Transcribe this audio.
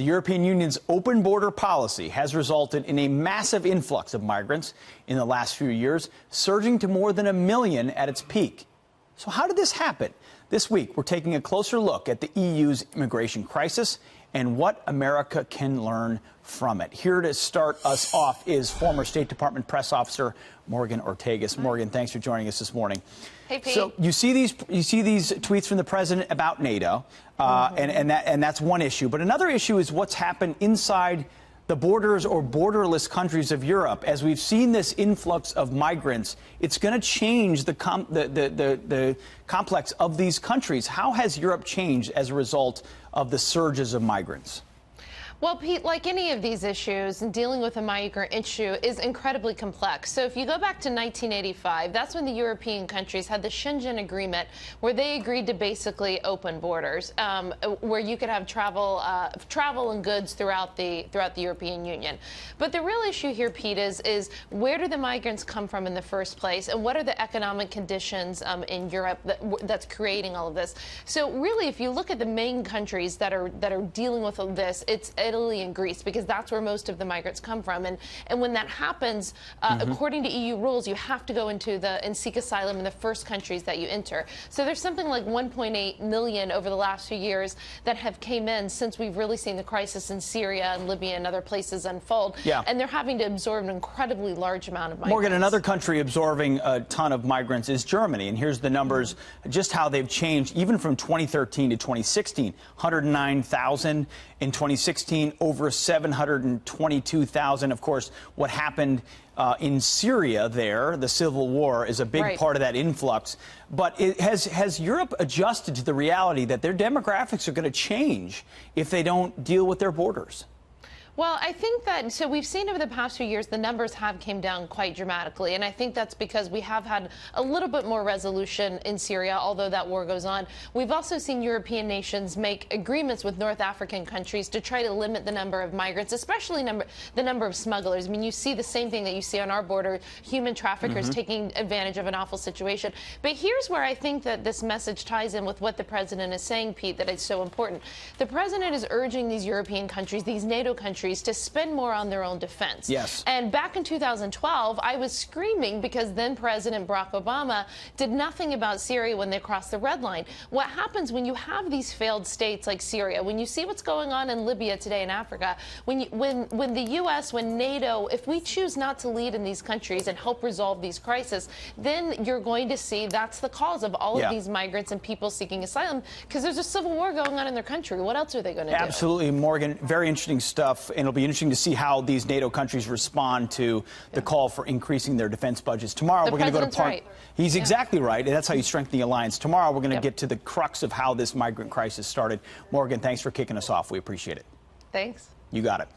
European Union's open border policy has resulted in a massive influx of migrants in the last few years, surging to more than 1 million at its peak. So how did this happen? This week, we're taking a closer look at the EU's immigration crisis and what America can learn from it. Here to start us off is former State Department press officer Morgan Ortagus. Morgan, thanks for joining us this morning. Hey, Pete. So you see these tweets from the president about NATO, and that's one issue. But another issue is what's happened inside the borders or borderless countries of Europe. As we've seen this influx of migrants, it's going to change the complex of these countries. How has Europe changed as a result of the surges of migrants? Well, Pete, like any of these issues, dealing with a migrant issue is incredibly complex. So if you go back to 1985, that's when the European countries had the Schengen Agreement, where they agreed to basically open borders, where you could have travel and goods throughout the European Union. But the real issue here, Pete, is where do the migrants come from in the first place, and what are the economic conditions in Europe that's creating all of this? So really, if you look at the main countries that are dealing with this, it's Italy and Greece, because that's where most of the migrants come from. And when that happens, according to EU rules, you have to go into and seek asylum in the first countries that you enter. So there's something like 1.8 million over the last few years that have came in since we've really seen the crisis in Syria and Libya and other places unfold. Yeah. And they're having to absorb an incredibly large amount of migrants. Morgan, another country absorbing a ton of migrants is Germany. And here's the numbers, just how they've changed, even from 2013 to 2016. 109,000 in 2016. Over 722,000. Of course, what happened in Syria there, the civil war, is a big part of that influx. But has Europe adjusted to the reality that their demographics are going to change if they don't deal with their borders? Well, I think that, so we've seen over the past few years, the numbers have came down quite dramatically. And I think that's because we have had a little bit more resolution in Syria, although that war goes on. We've also seen European nations make agreements with North African countries to try to limit the number of migrants, especially the number of smugglers. I mean, you see the same thing that you see on our border, human traffickers taking advantage of an awful situation. But here's where I think that this message ties in with what the president is saying, Pete, that it's so important. The president is urging these European countries, these NATO countries, to spend more on their own defense. Yes. And back in 2012, I was screaming because then President Barack Obama did nothing about Syria when they crossed the red line. What happens when you have these failed states like Syria, when you see what's going on in Libya today in Africa, when the U.S., when NATO, if we choose not to lead in these countries and help resolve these crises, then you're going to see that's the cause of all of these migrants and people seeking asylum, because there's a civil war going on in their country. What else are they going to do? Absolutely, Morgan. Very interesting stuff. And it'll be interesting to see how these NATO countries respond to the call for increasing their defense budgets. Tomorrow, we're going to go to part. He's exactly right. And that's how you strengthen the alliance. Tomorrow, we're going to get to the crux of how this migrant crisis started. Morgan, thanks for kicking us off. We appreciate it. Thanks. You got it.